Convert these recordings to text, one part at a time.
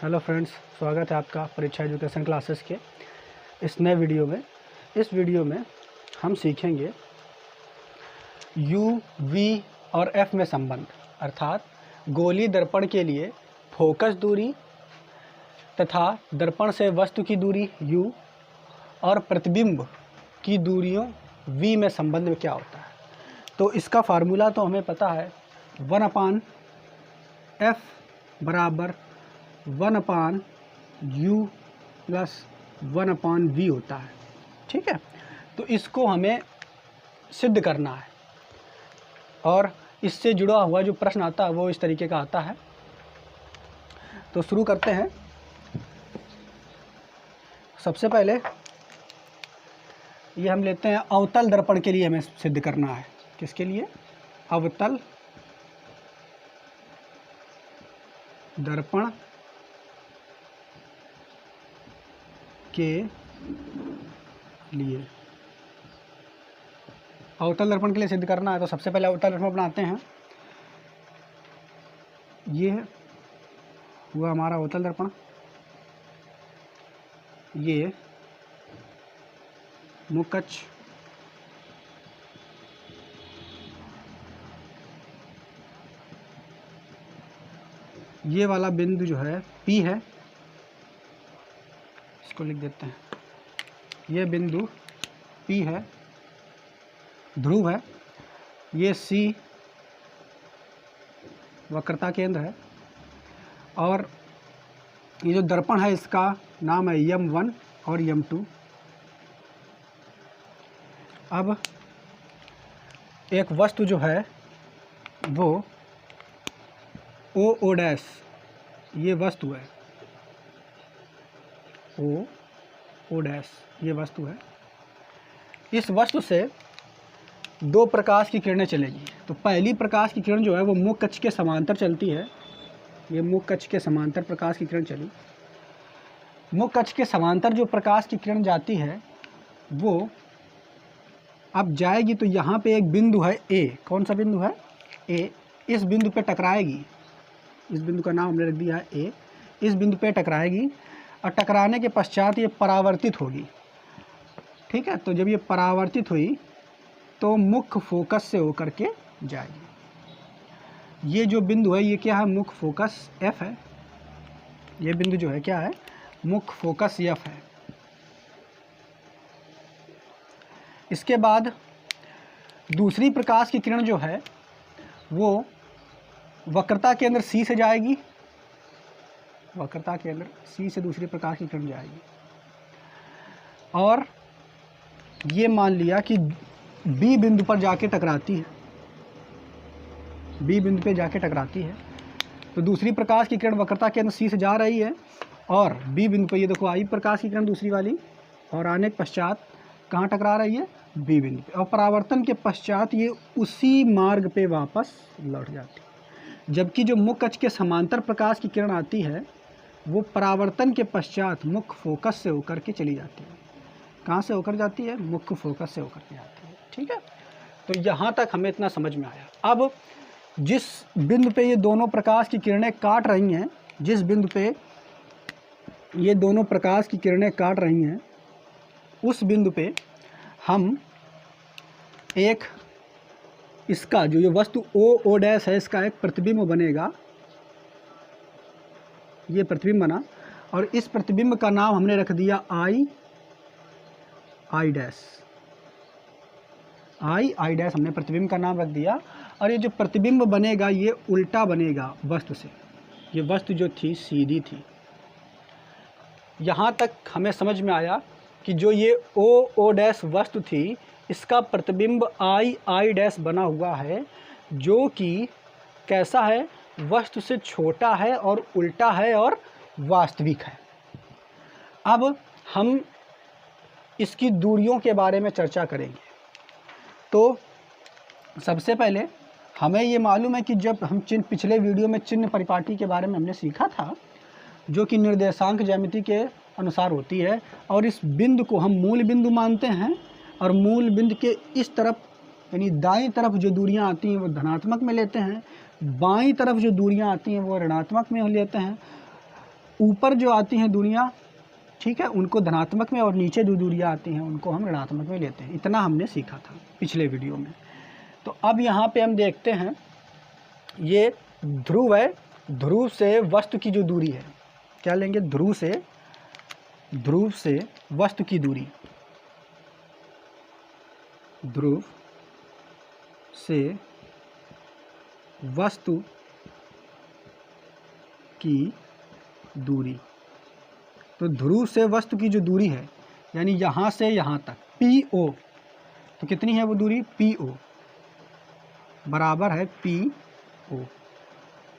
Hello friends, स्वागत है आपका परीक्षा एजुकेशन क्लासेस के इस नए वीडियो में। इस वीडियो में हम सीखेंगे यू, वी और एफ में संबंध, अर्थात गोली दर्पण के लिए फोकस दूरी तथा दर्पण से वस्तु की दूरी u और प्रतिबिंब की दूरियों v में संबंध में क्या होता है। तो इसका फार्मूला तो हमें पता है, 1/f बराबर 1/u प्लस 1/v होता है। ठीक है, तो इसको हमें सिद्ध करना है और इससे जुड़ा हुआ जो प्रश्न आता है वो इस तरीके का आता है। तो शुरू करते हैं। सबसे पहले ये हम लेते हैं अवतल दर्पण के लिए हमें सिद्ध करना है। किसके लिए? अवतल दर्पण के लिए। अवतल दर्पण के लिए सिद्ध करना है तो सबसे पहले अवतल दर्पण बनाते हैं। ये हुआ हमारा अवतल दर्पण। ये मुख्य अक्ष, ये वाला बिंदु जो है P है, इसको लिख देते हैं। ये बिंदु P है, ध्रुव है। ये C वक्रता केंद्र है और ये जो दर्पण है इसका नाम है M1 और M2। अब एक वस्तु जो है वो O डैश, ये वस्तु है O डैश, ये वस्तु है। इस वस्तु से दो प्रकाश की किरणें चलेगी। तो पहली प्रकाश की किरण जो है वो मुख्य अक्ष के समांतर चलती है। ये मुख्य अक्ष के समांतर प्रकाश की किरण चली। मुख्य अक्ष के समांतर जो प्रकाश की किरण जाती है वो अब जाएगी तो यहाँ पे एक बिंदु है A। कौन सा बिंदु है? A। इस बिंदु पे टकराएगी। इस बिंदु का नाम हमने रख दिया है A। इस बिंदु पे टकराएगी और टकराने के पश्चात ये परावर्तित होगी। ठीक है, तो जब ये परावर्तित हुई तो मुख्य फोकस से होकर के जाएगी। ये जो बिंदु है ये क्या है? मुख्य फोकस F है। ये बिंदु जो है क्या है? मुख्य फोकस F है। इसके बाद दूसरी प्रकाश की किरण जो है वो वक्रता केंद्र C से जाएगी। वक्रता केंद्र C से दूसरी प्रकाश की किरण जाएगी और ये मान लिया कि B बिंदु पर जाके टकराती है। B बिंदु पे जाके टकराती है तो दूसरी प्रकाश की किरण वक्रता केंद्र C से जा रही है और B बिंदु पे, ये देखो I प्रकाश की किरण दूसरी वाली, और आने के पश्चात कहाँ टकरा रही है? B बिंदु पे। और परावर्तन के पश्चात ये उसी मार्ग पे वापस लौट जाती है। जबकि जो मुख्य अक्ष के समांतर प्रकाश की किरण आती है वो परावर्तन के पश्चात मुख्य फोकस से होकर के चली जाती है। कहाँ से होकर जाती है? मुख्य फोकस से होकर के जाती है। ठीक है, तो यहाँ तक हमें इतना समझ में आया। अब जिस बिंदु पे ये दोनों प्रकाश की किरणें काट रही हैं, जिस बिंदु पे ये दोनों प्रकाश की किरणें काट रही हैं, उस बिंदु पे हम एक, इसका जो ये वस्तु O डैश है इसका एक प्रतिबिंब बनेगा। ये प्रतिबिंब बना और इस प्रतिबिंब का नाम हमने रख दिया I डैश। I डैश हमने प्रतिबिंब का नाम रख दिया। और ये जो प्रतिबिंब बनेगा ये उल्टा बनेगा वस्तु से। ये वस्तु जो थी सीधी थी। यहाँ तक हमें समझ में आया कि जो ये O डैश वस्तु थी इसका प्रतिबिंब I डैश बना हुआ है, जो कि कैसा है? वस्तु से छोटा है और उल्टा है और वास्तविक है। अब हम इसकी दूरियों के बारे में चर्चा करेंगे। तो सबसे पहले हमें ये मालूम है कि जब हम पिछले वीडियो में चिन्ह परिपाटी के बारे में हमने सीखा था, जो कि निर्देशांक ज्यामिति के अनुसार होती है, और इस बिंदु को हम मूल बिंदु मानते हैं और मूल बिंदु के इस तरफ यानी दाईं तरफ जो दूरियां आती हैं वो धनात्मक में लेते हैं, बाईं तरफ जो दूरियां आती हैं वो ऋणात्मक में लेते हैं। ऊपर जो आती हैं दूरियाँ, ठीक है, उनको धनात्मक में, और नीचे जो दूरियाँ आती हैं उनको हम ऋणात्मक में लेते हैं। इतना हमने सीखा था पिछले वीडियो में। तो अब यहाँ पे हम देखते हैं, ये ध्रुव है, ध्रुव से वस्तु की जो दूरी है, क्या लेंगे, ध्रुव से वस्तु की दूरी, ध्रुव से वस्तु की दूरी। तो ध्रुव से वस्तु की जो दूरी है, यानी यहाँ से यहाँ तक PO, तो कितनी है वो दूरी, PO बराबर है PO।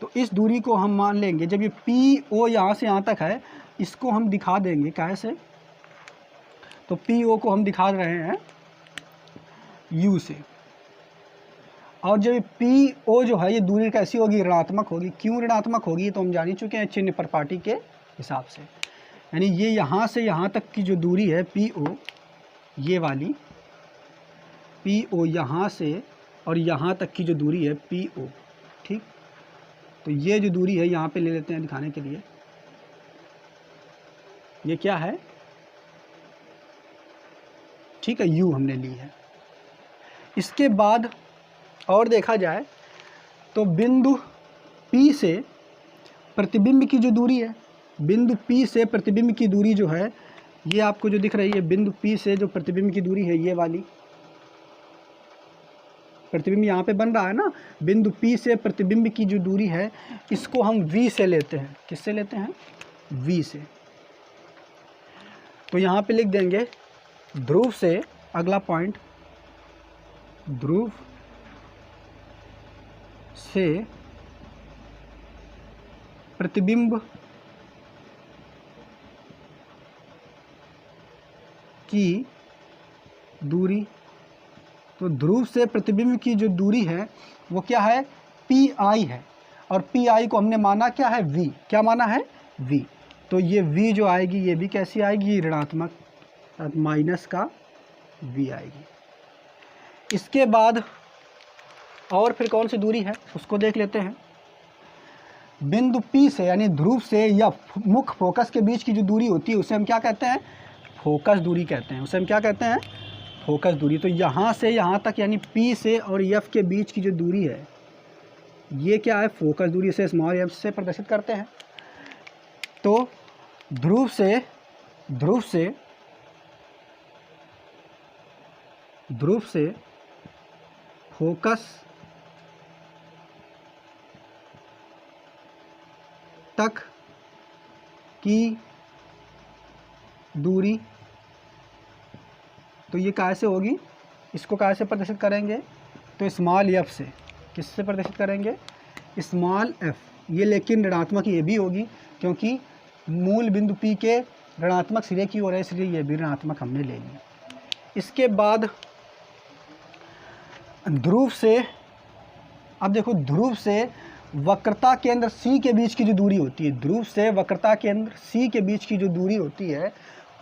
तो इस दूरी को हम मान लेंगे, जब ये PO यहाँ से यहाँ तक है, इसको हम दिखा देंगे कैसे, तो PO को हम दिखा रहे हैं U से। और जब PO जो है, ये दूरी कैसी होगी, ऋणात्मक होगी। क्यों ऋणात्मक होगी, तो हम जान ही चुके हैं चिन्ह प्रपाटी के हिसाब से। यानी ये यहाँ से यहाँ तक की जो दूरी है PO, ये वाली PO यहाँ से और यहाँ तक की जो दूरी है PO, ठीक। तो ये जो दूरी है यहाँ पे ले लेते हैं दिखाने के लिए, ये क्या है, ठीक है, U हमने ली है। इसके बाद और देखा जाए तो बिंदु P से प्रतिबिंब की जो दूरी है, बिंदु P से प्रतिबिंब की दूरी जो है, ये आपको जो दिख रही है, बिंदु P से जो प्रतिबिंब की दूरी है, ये वाली प्रतिबिंब यहाँ पे बन रहा है ना, बिंदु P से प्रतिबिंब की जो दूरी है, इसको हम V से लेते हैं। किससे लेते हैं, V से। तो यहाँ पे लिख देंगे ध्रुव से, अगला पॉइंट, ध्रुव से प्रतिबिंब की दूरी। तो ध्रुव से प्रतिबिंब की जो दूरी है वो क्या है, PI है, और PI को हमने माना क्या है, V। क्या माना है, V। तो ये V जो आएगी, ये भी कैसी आएगी, ऋणात्मक, माइनस का V आएगी। इसके बाद और फिर कौन सी दूरी है उसको देख लेते हैं। बिंदु P से, यानी ध्रुव से या मुख्य फोकस के बीच की जो दूरी होती है, उसे हम क्या कहते हैं, फोकस दूरी कहते हैं। उसे हम क्या कहते हैं, फोकस दूरी। तो यहाँ से यहाँ तक, यानी P से और F के बीच की जो दूरी है, ये क्या है, फोकस दूरी। से स्मॉल f से प्रदर्शित करते हैं। तो ध्रुव से फोकस तक की दूरी, तो ये कैसे होगी, इसको कैसे प्रदर्शित करेंगे, तो स्मॉल f से। किससे प्रदर्शित करेंगे, स्मॉल f। ये लेकिन ऋणात्मक ये भी होगी, क्योंकि मूल बिंदु P के ऋणात्मक सिरे की ओर है, इसलिए ये भी ऋणात्मक हमने ले लिया। इसके बाद ध्रुव से, अब देखो, ध्रुव से वक्रता केंद्र C के बीच की जो दूरी होती है, ध्रुव से वक्रता केंद्र C के बीच की जो दूरी होती है,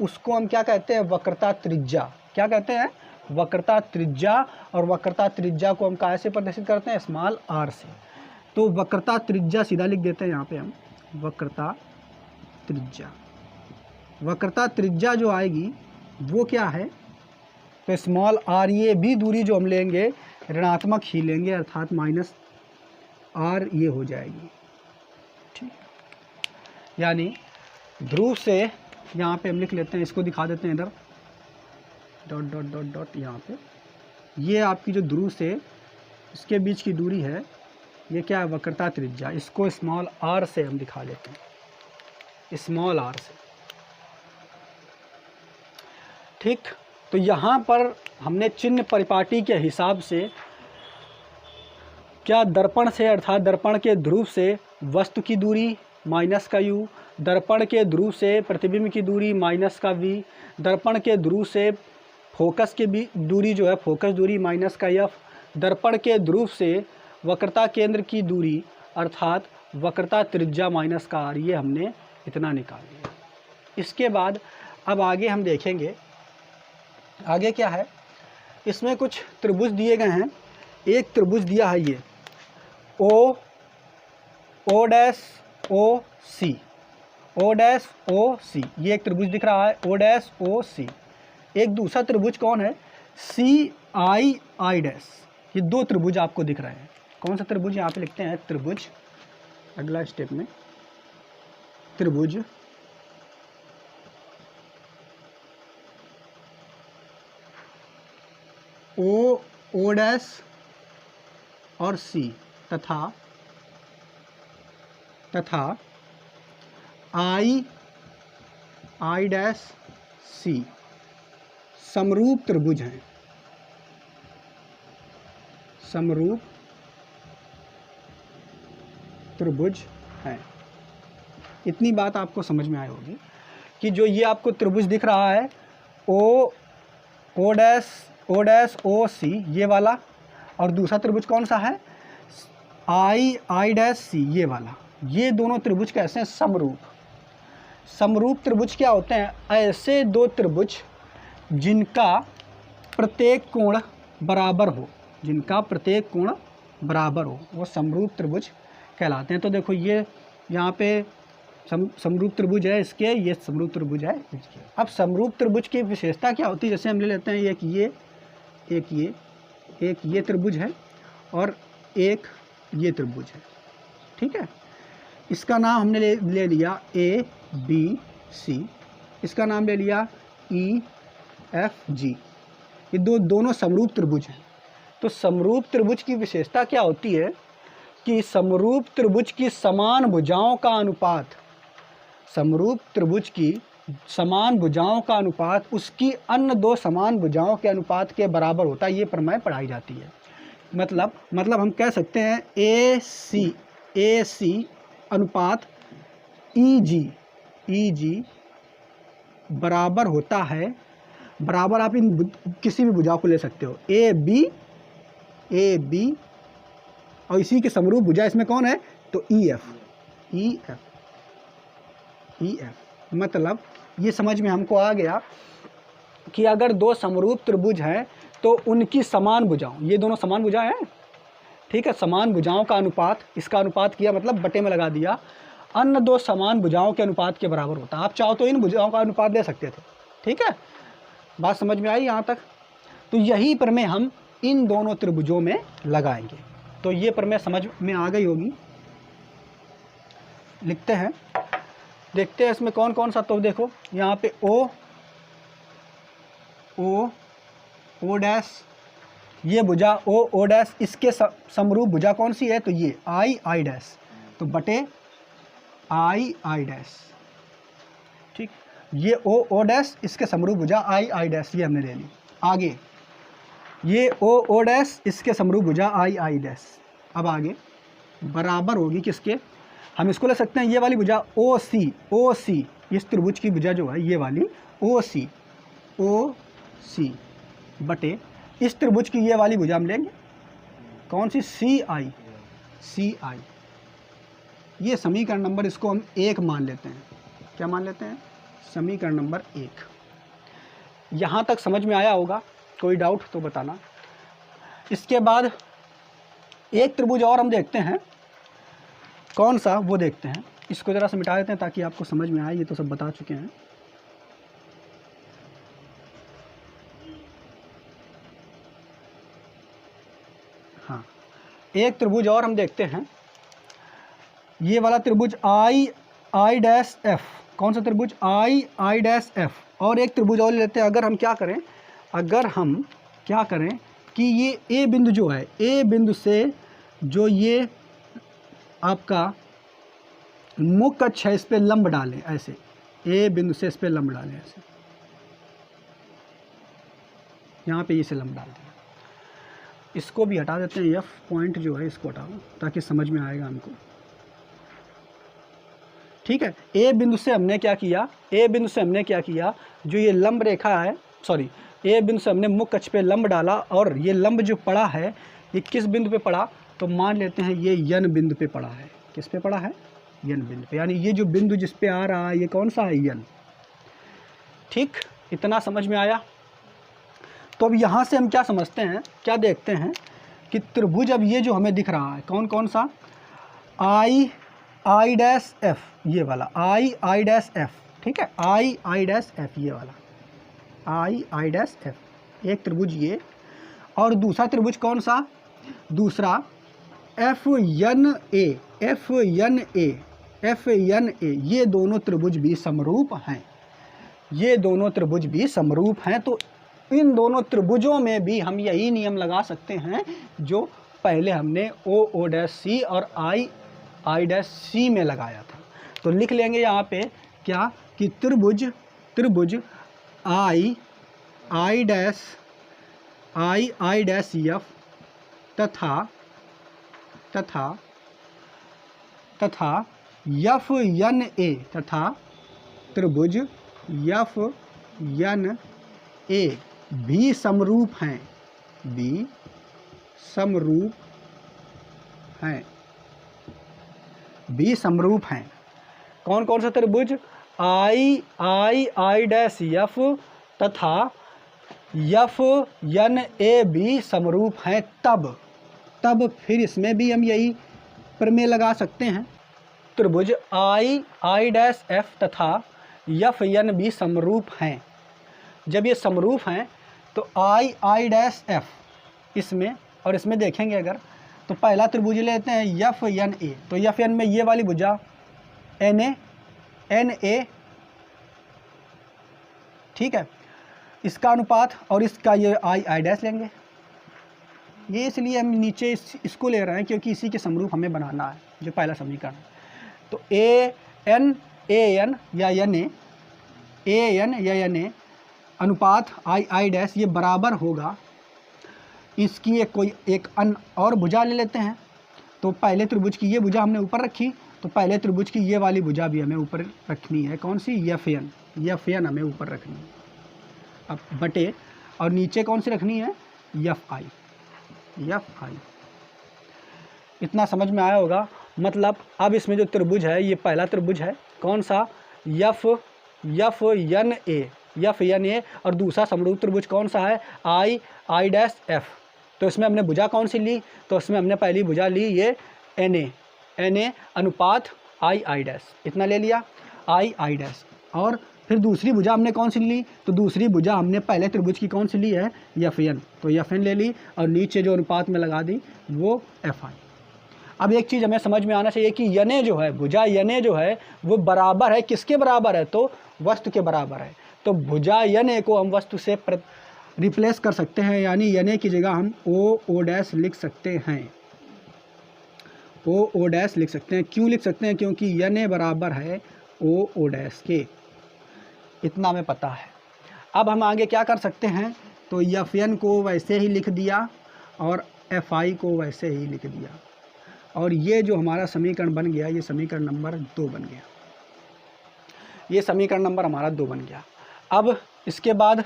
उसको हम क्या कहते हैं, वक्रता त्रिज्या। क्या कहते हैं, वक्रता त्रिज्या। और वक्रता त्रिज्या को हम कैसे प्रदर्शित करते हैं, स्मॉल r से। तो वक्रता त्रिज्या सीधा लिख देते हैं यहाँ पे हम, वक्रता त्रिज्या। वक्रता त्रिज्या जो आएगी वो क्या है, तो स्मॉल r। ये भी दूरी जो हम लेंगे ऋणात्मक ही लेंगे, अर्थात माइनस r ये हो जाएगी, ठीक। यानी ध्रुव से, यहाँ पे हम लिख लेते हैं, इसको दिखा देते हैं इधर, डॉट डॉट डॉट डॉट, यहाँ पे ये आपकी जो ध्रुव से इसके बीच की दूरी है, ये क्या है, वक्रता त्रिज्या। इसको स्मॉल r से हम दिखा लेते हैं, स्मॉल r से, ठीक। तो यहाँ पर हमने चिन्ह परिपाटी के हिसाब से क्या, दर्पण से, अर्थात दर्पण के ध्रुव से वस्तु की दूरी माइनस का u, दर्पण के ध्रुव से प्रतिबिंब की दूरी माइनस का v, दर्पण के ध्रुव से फोकस की भी दूरी जो है, फोकस दूरी माइनस का f, दर्पण के ध्रुव से वक्रता केंद्र की दूरी अर्थात वक्रता त्रिज्या माइनस का r, ये हमने इतना निकाल लिया। इसके बाद अब आगे हम देखेंगे, आगे क्या है, इसमें कुछ त्रिभुज दिए गए हैं। एक त्रिभुज दिया है ये O dash O C, O dash O C, ये एक त्रिभुज दिख रहा है ओ डैश ओ सी। एक दूसरा त्रिभुज कौन है, सी आई आई डैश। ये दो त्रिभुज आपको दिख रहे हैं। कौन सा त्रिभुज, यहाँ पे लिखते हैं त्रिभुज, अगला स्टेप में त्रिभुज ओ डैश और सी तथा आई डैश सी समरूप त्रिभुज हैं, समरूप त्रिभुज हैं। इतनी बात आपको समझ में आई होगी कि जो ये आपको त्रिभुज दिख रहा है ओ डैश ओ सी ये वाला, और दूसरा त्रिभुज कौन सा है आई डैश सी ये वाला, ये दोनों त्रिभुज कैसे हैं, समरूप। समरूप त्रिभुज क्या होते हैं, ऐसे दो त्रिभुज जिनका प्रत्येक कोण बराबर हो, जिनका प्रत्येक कोण बराबर हो, वो समरूप त्रिभुज कहलाते हैं। तो देखो ये यहाँ पे समरूप त्रिभुज है इसके, ये समरूप त्रिभुज है इसके। अब समरूप त्रिभुज की विशेषता क्या होती है, जैसे हम ले लेते हैं एक ये त्रिभुज है और एक ये त्रिभुज है, ठीक है। इसका नाम हमने ले लिया ए बी सी, इसका नाम ले लिया ई एफ जी। ये दोनों समरूप त्रिभुज हैं। तो समरूप त्रिभुज की विशेषता क्या होती है कि समरूप त्रिभुज की समान भुजाओं का अनुपात, समरूप त्रिभुज की समान भुजाओं का अनुपात उसकी अन्य दो समान भुजाओं के अनुपात के बराबर होता है। ये प्रमेय पढ़ाई जाती है। मतलब हम कह सकते हैं ए सी अनुपात ई जी बराबर होता है, बराबर आप इन किसी भी भुजा को ले सकते हो, ए बी और इसी के समरूप भुजा इसमें कौन है, तो ई एफ। मतलब ये समझ में हमको आ गया कि अगर दो समरूप त्रिभुज हैं तो उनकी समान भुजाओं, ये दोनों समान भुजाएं हैं, ठीक है, समान भुजाओं का अनुपात, इसका अनुपात किया मतलब बटे में लगा दिया, अन्य दो समान भुजाओं के अनुपात के बराबर होता है। आप चाहो तो इन भुजाओं का अनुपात दे सकते थे, ठीक है। बात समझ में आई यहाँ तक। तो यही प्रमेय हम इन दोनों त्रिभुजों में लगाएंगे। तो ये प्रमेय समझ में आ गई होगी। लिखते हैं, देखते हैं इसमें कौन कौन सा। तो देखो यहाँ पे ओ डैश, ये भुजा ओ डैश, इसके समरूप भुजा कौन सी है, तो ये आई डैश, तो बटे आई डैश, ठीक। ये ओ डैश, इसके समरूप भुजा आई डैश, ये हमने ले ली। आगे ये ओ डैश, इसके समरूप भुजा आई डैश। अब आगे बराबर होगी किसके, हम इसको ले सकते हैं ये वाली भुजा ओ सी, इस त्रिभुज की भुजा जो है ये वाली ओ सी बटे इस त्रिभुज की ये वाली भुजा हम लेंगे कौन सी, सी आई। ये समीकरण नंबर, इसको हम 1 मान लेते हैं। क्या मान लेते हैं, समीकरण नंबर 1। यहाँ तक समझ में आया होगा, कोई डाउट तो बताना। इसके बाद एक त्रिभुज और हम देखते हैं, कौन सा वो देखते हैं। इसको ज़रा सा मिटा देते हैं ताकि आपको समझ में आए, ये तो सब बता चुके हैं। हाँ, एक त्रिभुज और हम देखते हैं, ये वाला त्रिभुज आई डैश एफ। कौन सा त्रिभुज, आई डैश एफ। और एक त्रिभुज और लेते हैं। अगर हम क्या करें कि ये ए बिंदु जो है, ए बिंदु से जो ये आपका मुख्य अक्ष है इस पे लंब डालें, ऐसे ए बिंदु से इस पे लंब डालें, ऐसे यहाँ पे इसे लंब डाल दें। इसको भी हटा देते हैं, एफ पॉइंट जो है इसको हटा दो ताकि समझ में आएगा हमको, ठीक है। ए बिंदु से हमने क्या किया, जो ये लंब रेखा है, सॉरी, ए बिंदु से हमने मुख्य अक्ष पे लंब डाला, और ये लंब जो पड़ा है ये किस बिंदु पे पड़ा, तो मान लेते हैं ये यन बिंदु पे पड़ा है। किस पे पड़ा है, यन बिंदु पे, यानी ये जो बिंदु जिस पे आ रहा है ये कौन सा है, यन, ठीक। इतना समझ में आया। तो अब यहाँ से हम क्या समझते हैं, क्या देखते हैं कि त्रिभुज अब ये जो हमें दिख रहा है कौन कौन सा, आई डैश एफ, ये वाला आई डैश एफ, ठीक है, आई डैश एफ, ये वाला आई डैश एफ, एक त्रिभुज ये, और दूसरा त्रिभुज कौन सा, दूसरा एफ एन ए, ये दोनों त्रिभुज भी समरूप हैं, ये दोनों त्रिभुज भी समरूप हैं। तो इन दोनों त्रिभुजों में भी हम यही नियम लगा सकते हैं जो पहले हमने ओ डैश सी और आई डैश सी में लगाया था। तो लिख लेंगे यहाँ पे क्या कि त्रिभुज आई डैश एफ तथा एफ एन ए, तथा त्रिभुज एफ एन ए भी समरूप हैं, भी समरूप हैं। कौन कौन सा त्रिभुज, आई डैश एफ तथा एफ एन ए भी समरूप हैं। तब फिर इसमें भी हम यही प्रमेय लगा सकते हैं, त्रिभुज आई डैश एफ तथा एफ एन भी समरूप हैं। जब ये समरूप हैं तो आई डैश एफ इसमें और इसमें देखेंगे अगर, तो पहला त्रिभुज लेते हैं एफ एन ए, तो एफ एन में ये वाली भुजा एन ए, ठीक है, इसका अनुपात, और इसका ये आई डैश लेंगे। ये इसलिए हम नीचे इसको ले रहे हैं क्योंकि इसी के समरूप हमें बनाना है, जो पहला समीकरण। तो ए एन या एन ए अनुपात आई डैश ये बराबर होगा, इसकी एक अन्य और भुजा ले लेते हैं। तो पहले त्रिभुज की ये भुजा हमने ऊपर रखी, तो पहले त्रिभुज की ये वाली भुजा भी हमें ऊपर रखनी है। कौन सी, एफ एन हमें ऊपर रखनी है। अब बटे, और नीचे कौन सी रखनी है, एफ आई। इतना समझ में आया होगा। मतलब अब इसमें जो त्रिभुज है ये पहला त्रिभुज है, कौन सा, एफ एन ए, और दूसरा समरूप त्रिभुज कौन सा है, आई डैश एफ। तो इसमें हमने भुजा कौन सी ली, तो इसमें हमने पहली भुजा ली ये एन ए अनुपात आई डैश, इतना ले लिया आई डैश। और फिर दूसरी भुजा हमने कौन सी ली, तो दूसरी भुजा हमने पहले त्रिभुज की कौन सी ली है, एफ एन, तो एफ एन ले ली, और नीचे जो अनुपात में लगा दी वो एफ आई। अब एक चीज़ हमें समझ में आना चाहिए कि यने जो है, भुजा यने जो है वो बराबर है, किसके बराबर है, तो वस्तु के बराबर है। तो भुजा यने को हम वस्तु से रिप्लेस कर सकते हैं, यानी यने की जगह हम ओ डैश लिख सकते हैं, ओ डैश लिख सकते हैं। क्यों लिख सकते हैं, क्योंकि यने बराबर है ओ डैश के, इतना हमें पता है। अब हम आगे क्या कर सकते हैं, तो एफ एन को वैसे ही लिख दिया और एफ आई को वैसे ही लिख दिया, और ये जो हमारा समीकरण बन गया, ये समीकरण नंबर 2 बन गया, ये समीकरण नंबर हमारा 2 बन गया। अब इसके बाद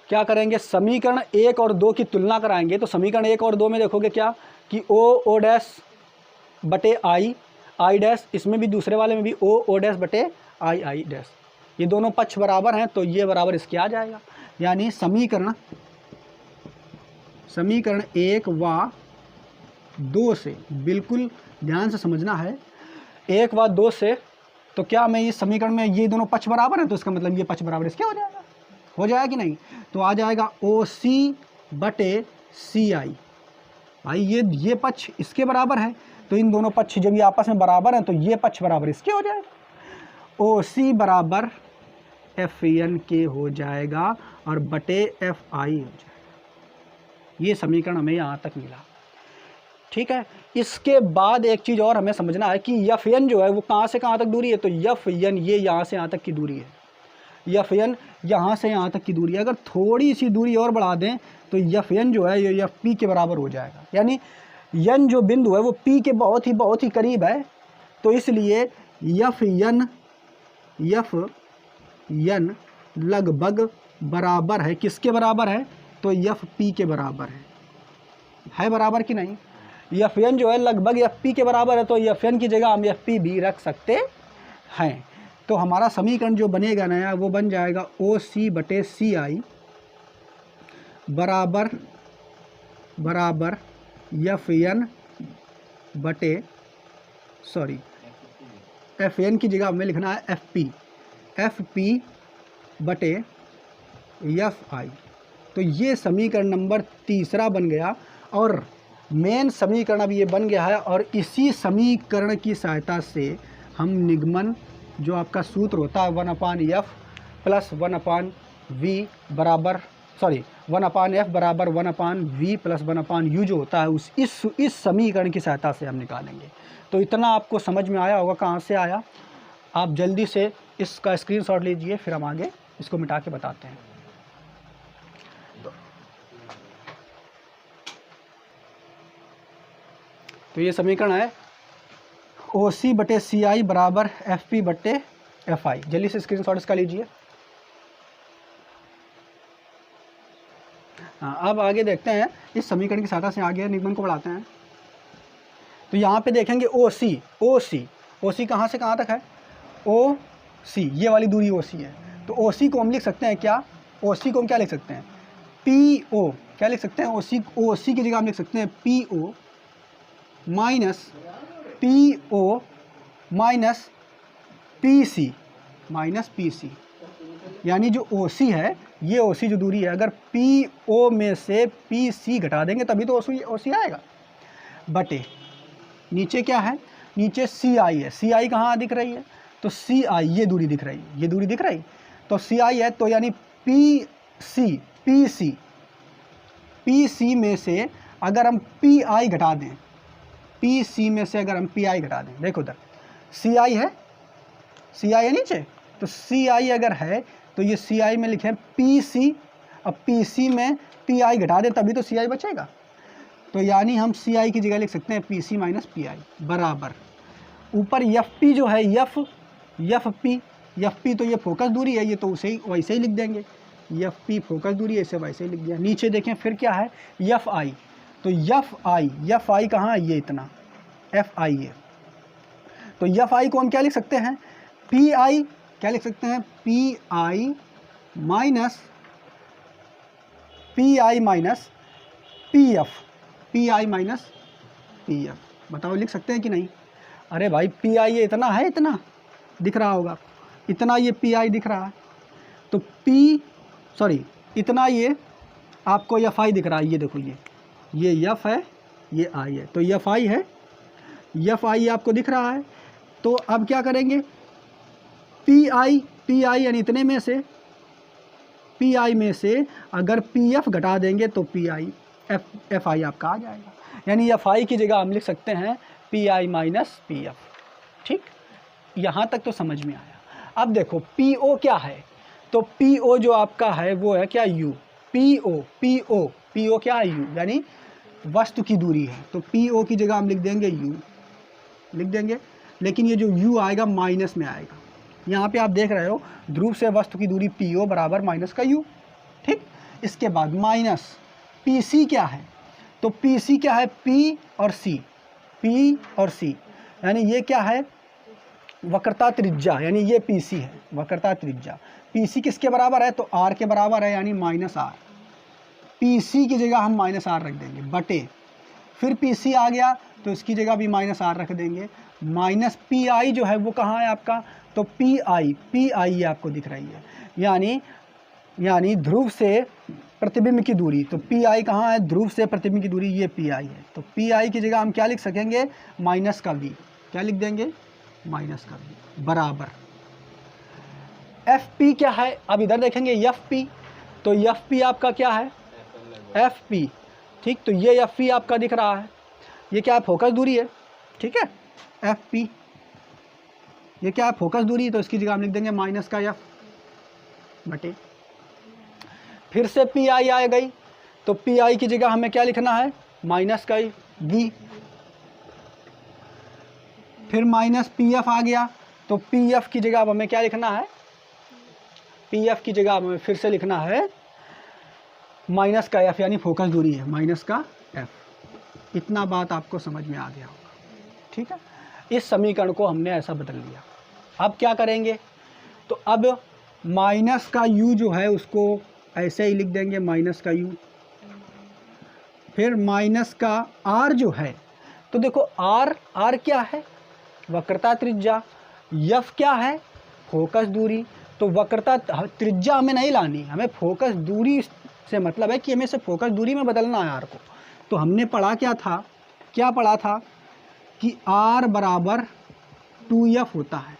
क्या करेंगे, समीकरण 1 और 2 की तुलना कराएंगे। तो समीकरण 1 और 2 में देखोगे क्या कि ओ डैश बटे आई डैश, इसमें भी दूसरे वाले में भी ओ डैश बटे आई डैश, ये दोनों पक्ष बराबर हैं, तो ये बराबर इसके आ जाएगा। यानी समीकरण 1 व 2 से, बिल्कुल ध्यान से समझना है, 1 व 2 से, तो क्या मैं इस समीकरण में ये दोनों पक्ष बराबर हैं, तो इसका मतलब ये पक्ष बराबर इसके हो जाएगा कि नहीं, तो आ जाएगा ओ सी बटे सी आई। भाई ये पक्ष इसके बराबर है, तो इन दोनों पक्ष जब ये आपस में बराबर हैं तो ये पक्ष बराबर इसके हो जाएगा, ओ सी बराबर एफ एन के हो जाएगा और बटे एफ आई हो जाएगा। ये समीकरण हमें यहाँ तक मिला, ठीक है। इसके बाद एक चीज़ और हमें समझना है कि एफ एन जो है वो कहाँ से कहाँ तक दूरी है, तो एफ एन ये यहाँ से यहाँ तक की दूरी है, एफ एन यहाँ से यहाँ तक की दूरी है। अगर थोड़ी सी दूरी और बढ़ा दें तो एफ एन जो है ये एफ पी के बराबर हो जाएगा, यानी एन जो बिंदु है वो पी के बहुत ही करीब है, तो इसलिए एफ एन लगभग बराबर है, किसके बराबर है, तो एफ पी के बराबर है बराबर कि नहीं। एफ एन जो है लगभग एफ पी के बराबर है, तो एफ एन की जगह हम एफ पी भी रख सकते हैं। तो हमारा समीकरण जो बनेगा नया वो बन जाएगा ओ सी बटे सी आई बराबर एफ एन बटे एफ एन की जगह हमें लिखना है एफ पी बटे एफ आई। तो ये समीकरण नंबर तीसरा बन गया और मेन समीकरण अब ये बन गया है। और इसी समीकरण की सहायता से हम निगमन जो आपका सूत्र होता है 1/f प्लस 1/v बराबर 1/f बराबर 1/v प्लस 1/u जो होता है इस समीकरण की सहायता से हम निकालेंगे। तो इतना आपको समझ में आया होगा। कहाँ से आया, आप जल्दी से इसका स्क्रीनशॉट लीजिए, फिर हम आगे इसको मिटा के बताते हैं। तो ये समीकरण है OC बटे CI बराबर FP बटे FI। जल्दी से स्क्रीनशॉट इसका लीजिए। हाँ, अब आगे देखते हैं इस समीकरण की सहायता से आगे निगमन को बढ़ाते हैं। तो यहाँ पे देखेंगे OC कहाँ से कहाँ तक है, OC ये वाली दूरी OC है। तो OC को हम लिख सकते हैं क्या, OC को हम क्या लिख सकते हैं, PO क्या लिख सकते हैं, OC की जगह हम लिख सकते हैं PO minus PO minus PC यानी जो OC है, ये OC जो दूरी है, अगर PO में से PC घटा देंगे तभी तो OC आएगा। बटे नीचे क्या है, नीचे CI है। CI कहाँ दिख रही है, तो CI ये दूरी दिख रही है, ये दूरी दिख रही, तो CI है। तो यानी PC में से अगर हम PI घटा दें, PC में से अगर हम PI घटा दें, देखो उधर CI है नीचे, तो CI अगर है तो ये CI में लिखें PC, अब PC में PI घटा दें तभी तो CI बचेगा। तो यानी हम CI की जगह लिख सकते हैं PC माइनस PI बराबर ऊपर FP जो है FP तो ये फोकस दूरी है, ये तो उसे वैसे ही लिख देंगे, FP फोकस दूरी है, इसे वैसे ही लिख दिया। नीचे देखें फिर क्या है FI, तो FI कहाँ है, ये इतना FI है। तो FI को हम क्या लिख सकते हैं, PI क्या लिख सकते हैं, PI minus PI minus PF। बताओ लिख सकते हैं कि नहीं। अरे भाई PI ये इतना है, इतना दिख रहा होगा, इतना ये PI दिख रहा है, तो इतना ये आपको FI दिख रहा है, ये देखो ये F है, ये I है, तो FI है, FI आपको दिख रहा है। तो अब क्या करेंगे, PI यानी इतने में से PI में से अगर PF घटा देंगे तो FI आपका आ जाएगा। यानी FI की जगह हम लिख सकते हैं PI माइनस PF। ठीक, यहाँ तक तो समझ में आया। अब देखो PO क्या है, तो PO जो आपका है वो है क्या, U। PO क्या है, U यानी वस्तु की दूरी है, तो PO की जगह हम लिख देंगे U, लिख देंगे। लेकिन ये जो U आएगा माइनस में आएगा। यहाँ पे आप देख रहे हो ध्रुव से वस्तु की दूरी PO बराबर माइनस का U। ठीक, इसके बाद माइनस PC क्या है, तो PC क्या है, P और C यानी ये क्या है, वक्रता त्रिज्या, यानी ये PC है, वक्रता त्रिज्या। PC किसके बराबर है, तो R के बराबर है, यानी माइनस R। PC की जगह हम माइनस R रख देंगे बटे, फिर PC आ गया तो इसकी जगह भी माइनस R रख देंगे। माइनस PI जो है वो कहाँ है आपका, तो PI ये आपको दिख रही है, यानी ध्रुव से प्रतिबिंब की दूरी। तो PI कहाँ है, ध्रुव से प्रतिबिंब की दूरी, ये PI है। तो PI की जगह हम क्या लिख सकेंगे, माइनस का V, क्या लिख देंगे, माइनस का V बराबर FP क्या है। अब इधर देखेंगे FP, तो FP आपका क्या है, FP। ठीक, तो ये FP आपका दिख रहा है, ये क्या है, फोकस दूरी है। ठीक है, FP ये क्या है, फोकस दूरी, तो इसकी जगह हम लिख देंगे माइनस का F बटे, फिर से PI आ गई, तो PI की जगह हमें क्या लिखना है, माइनस का V, फिर माइनस PF आ गया, तो PF की जगह अब हमें क्या लिखना है, PF की जगह हमें फिर से लिखना है माइनस का F, यानी फोकस दूरी है, माइनस का F। इतना बात आपको समझ में आ गया होगा। ठीक है, इस समीकरण को हमने ऐसा बदल लिया। अब क्या करेंगे, तो अब माइनस का U जो है उसको ऐसे ही लिख देंगे, माइनस का U, फिर माइनस का R जो है, तो देखो R क्या है, वक्रता त्रिज्या, यफ क्या है? फोकस दूरी। तो वक्रता त्रिज्या हमें नहीं लानी, हमें फोकस दूरी से मतलब है कि हमें से फोकस दूरी में बदलना है आर को। तो हमने पढ़ा क्या था, क्या पढ़ा था कि आर बराबर 2f होता है,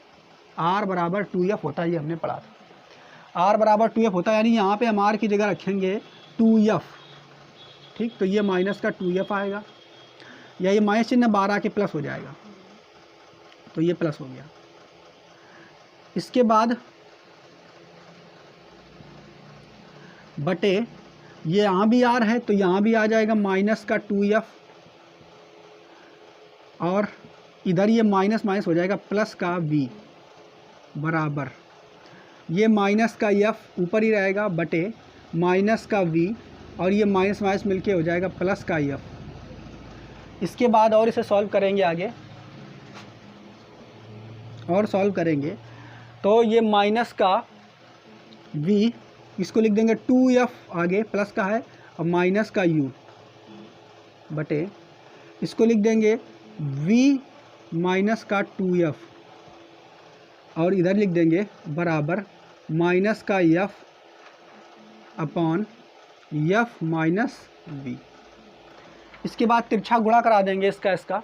आर बराबर 2f होता है, ये हमने पढ़ा था। आर बराबर 2f होता है, यानी यहाँ पे हम आर की जगह रखेंगे 2f, ठीक। तो ये माइनस का 2f आएगा, या ये माइनस चिन्ह 12 के प्लस हो जाएगा, तो ये प्लस हो गया। इसके बाद बटे ये यहाँ भी आर है तो यहाँ भी आ जाएगा माइनस का 2f, और इधर ये माइनस माइनस हो जाएगा प्लस का v बराबर ये माइनस का f ऊपर ही रहेगा बटे माइनस का v, और ये माइनस माइनस मिलके हो जाएगा प्लस का f। इसके बाद और इसे सॉल्व करेंगे आगे, और सॉल्व करेंगे तो ये माइनस का v, इसको लिख देंगे 2f आगे प्लस का है, और माइनस का u बटे इसको लिख देंगे v माइनस का 2f, और इधर लिख देंगे बराबर माइनस का f upon f minus v। इसके बाद तिरछा गुणा करा देंगे इसका,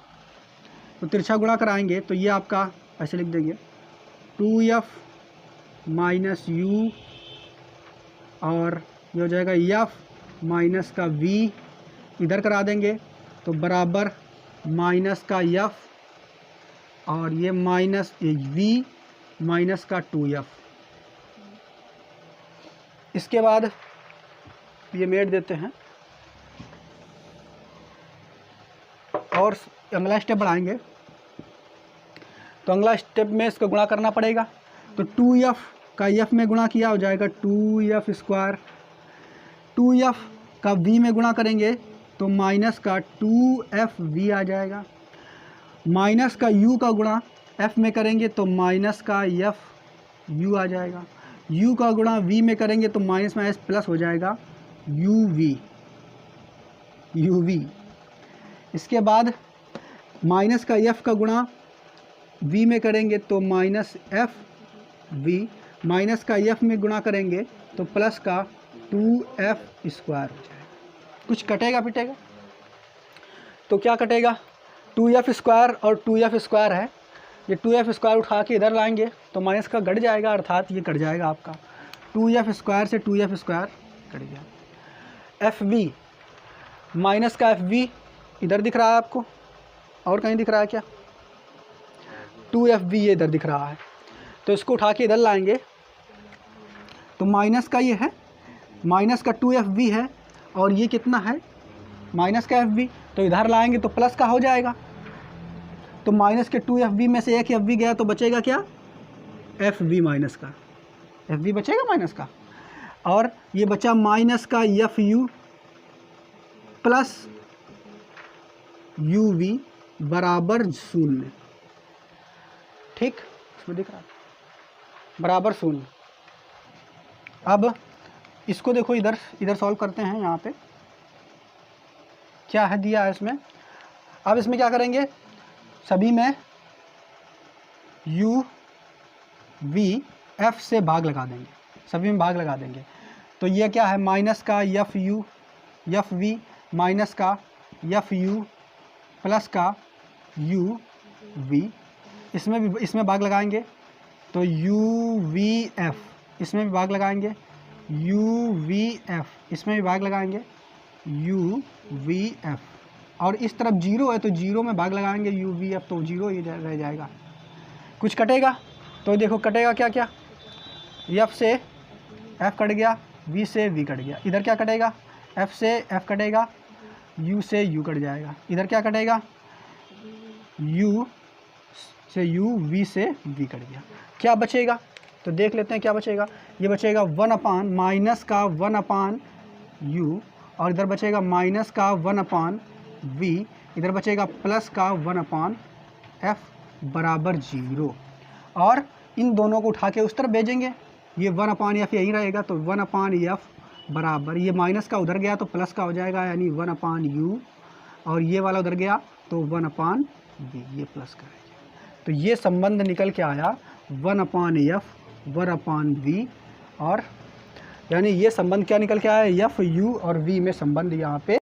तो तिरछा गुणा कराएंगे तो ये आपका ऐसे लिख देंगे 2f माइनस u, और ये हो जाएगा f माइनस का v, इधर करा देंगे तो बराबर माइनस का f, और ये माइनस v माइनस का 2f। इसके बाद ये मेट देते हैं और अगला स्टेप बढ़ाएंगे। तो अगला स्टेप में इसको गुणा करना पड़ेगा, तो 2f का f में गुणा किया हो जाएगा 2f स्क्वायर, 2f का v में गुणा करेंगे तो माइनस का 2fv आ जाएगा, माइनस का u का गुणा f में करेंगे तो माइनस का fu आ जाएगा, u का गुणा v में करेंगे तो माइनस माइनस प्लस हो जाएगा uv। इसके बाद माइनस का f का गुणा v में करेंगे तो माइनस fv, माइनस का f में गुणा करेंगे तो प्लस का 2f स्क्वायर हो जाएगा। कुछ कटेगा पिटेगा तो क्या कटेगा, 2f स्क्वायर और 2f स्क्वायर है, ये 2f स्क्वायर उठा के इधर लाएंगे तो माइनस का कट जाएगा, अर्थात ये कट जाएगा आपका 2f स्क्वायर से 2f स्क्वायर कट गया। fv माइनस का fv इधर दिख रहा है आपको, और कहीं दिख रहा है क्या, 2fv ये इधर दिख रहा है, तो इसको उठा के इधर लाएंगे तो माइनस का ये है, माइनस का 2fv है, और ये कितना है माइनस का fv, तो इधर लाएंगे तो प्लस का हो जाएगा। तो माइनस के 2fv में से एक fv गया तो बचेगा क्या, fv माइनस का, fv बचेगा माइनस का, और ये बचा माइनस का fu प्लस uv बराबर 0, ठीक, इसमें दिख रहा है बराबर 0। अब इसको देखो इधर सॉल्व करते हैं, यहाँ पे क्या है दिया है इसमें। अब इसमें क्या करेंगे, सभी में u v f से भाग लगा देंगे, सभी में भाग लगा देंगे, तो ये क्या है माइनस का f v माइनस का fu प्लस का u v, इसमें भाग लगाएंगे तो u v f, इसमें भी भाग लगाएंगे u v f, इसमें भी भाग लगाएंगे u v f, और इस तरफ जीरो है तो जीरो में भाग लगाएंगे u v f, तो जीरो ही रह जाएगा। कुछ कटेगा तो देखो कटेगा क्या क्या, f से f कट गया, v से v कट गया, इधर क्या कटेगा, f से f कटेगा, u से u कट जाएगा, इधर क्या कटेगा, u से u, v से v कट गया। क्या बचेगा तो देख लेते हैं क्या बचेगा, ये बचेगा 1 अपान माइनस का 1 अपान u, और इधर बचेगा माइनस का 1 अपान v, इधर बचेगा प्लस का 1 अपान f बराबर 0, और इन दोनों को उठा के उस तरफ भेजेंगे, ये 1 अपान f यहीं रहेगा, तो 1 अपान f बराबर ये माइनस का उधर गया तो प्लस का हो जाएगा, यानी 1 अपान u, और ये वाला उधर गया तो 1 अपान v, ये प्लस का है। तो ये संबंध निकल के आया 1/f 1/v, और यानी ये संबंध क्या निकल के आया, एफ यू और वी में संबंध यहाँ पे